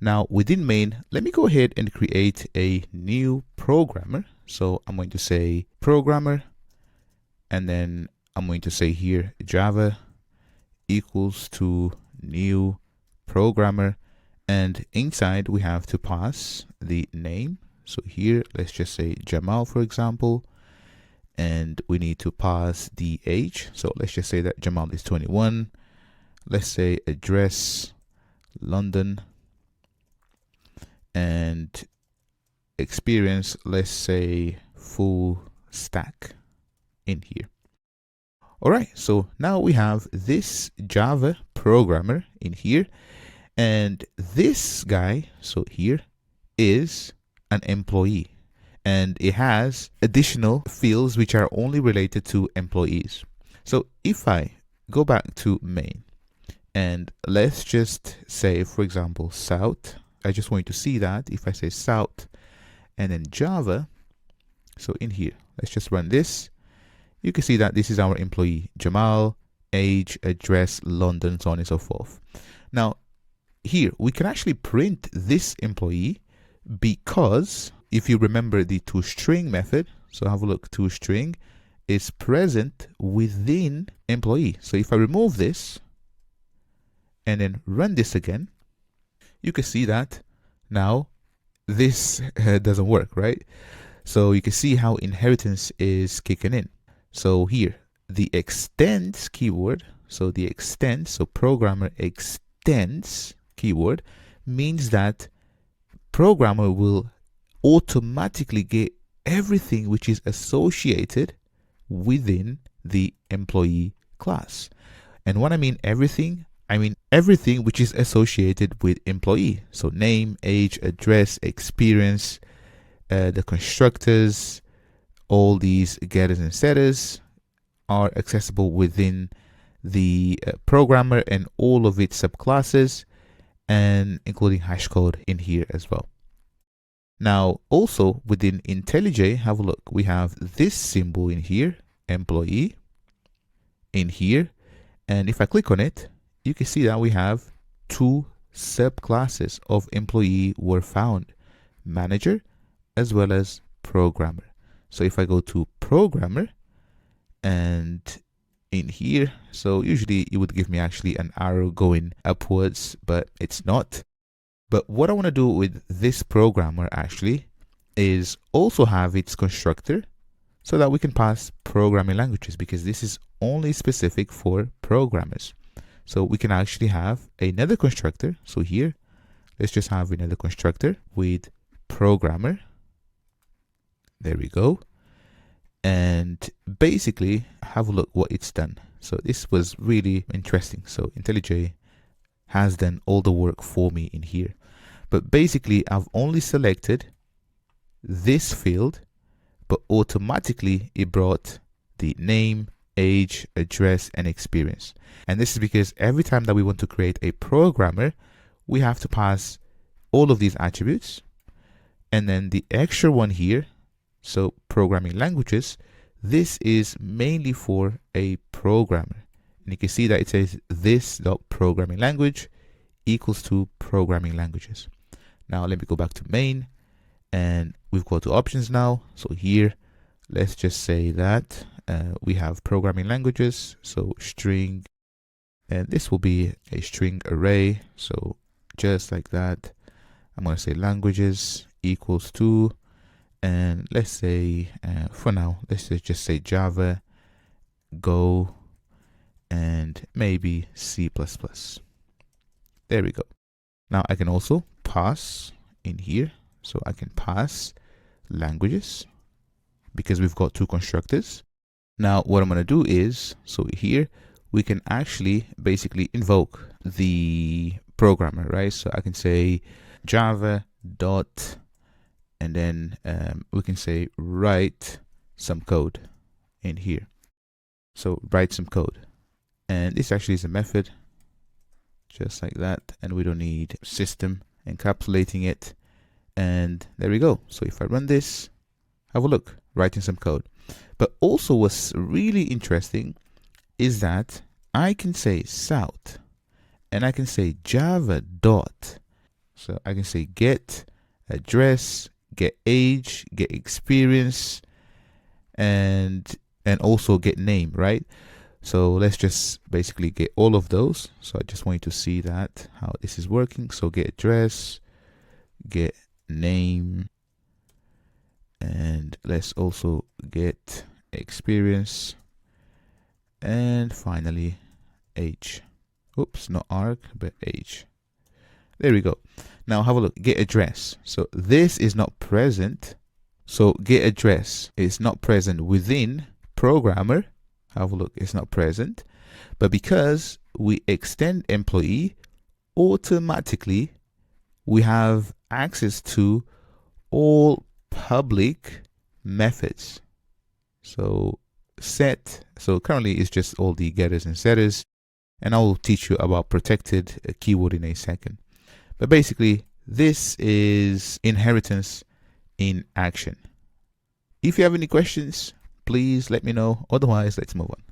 Now within main, let me go ahead and create a new programmer. So I'm going to say programmer, and then I'm going to say here Java equals to new programmer, and inside we have to pass the name. So here let's just say Jamal, for example, and we need to pass the age. So let's just say that Jamal is 21. Let's say address London, and experience, let's say full stack in here. All right, so now we have this Java programmer in here, and this guy, so here, is an employee, and it has additional fields which are only related to employees. So if I go back to main, and let's just say, for example, South, I just want you to see that if I say South and then Java, so in here, let's just run this. You can see that this is our employee, Jamal, age, address, London, so on and so forth. Now, here, we can actually print this employee because if you remember the toString method, so have a look, toString is present within employee. So if I remove this and then run this again, you can see that now this doesn't work, right? So you can see how inheritance is kicking in. So here, the extends keyword, so the extends, so programmer extends keyword means that programmer will automatically get everything which is associated within the employee class. And when I mean everything which is associated with employee. So name, age, address, experience, the constructors, all these getters and setters are accessible within the programmer and all of its subclasses, and including hash code in here as well. Now also within IntelliJ, have a look, we have this symbol in here, employee, in here, and if I click on it, you can see that we have two subclasses of employee were found, manager as well as programmer. So if I go to programmer and in here, so usually it would give me actually an arrow going upwards, but it's not. But what I want to do with this programmer actually is also have its constructor so that we can pass programming languages, because this is only specific for programmers. So we can actually have another constructor. So here, let's just have another constructor with programmer. There we go. And basically have a look what it's done. So this was really interesting. So IntelliJ has done all the work for me in here. But basically I've only selected this field, but automatically it brought the name, age, address, and experience. And this is because every time that we want to create a programmer, we have to pass all of these attributes. And then the extra one here, so programming languages, this is mainly for a programmer. And you can see that it says this.programming language equals to programming languages. Now let me go back to main, and we've got two options now. So here, let's just say that we have programming languages, so string, and this will be a string array. So just like that, I'm going to say languages equals to, and let's say for now, let's just say Java, Go, and maybe C++. There we go. Now I can also pass in here. So I can pass languages because we've got two constructors. Now what I'm going to do is, so here we can actually basically invoke the programmer, right? So I can say Java dot, and then we can say write some code in here. So write some code, and this actually is a method just like that, and we don't need system encapsulating it. And there we go. So if I run this, have a look, writing some code. But also what's really interesting is that I can say South, and I can say Java dot, So I can say get address, get age, get experience, and also get name, right? So let's just basically get all of those. So I just want you to see that how this is working. So get address, get name, and let's also get experience, and finally age. Oops, not arc, but age. There we go. Now have a look, get address. So this is not present. So get address is not present within programmer. Have a look, it's not present. But because we extend employee, automatically we have access to all public methods. So set, so currently it's just all the getters and setters, and I will teach you about protected keyword in a second. But basically this is inheritance in action. If you have any questions, please let me know. Otherwise, let's move on.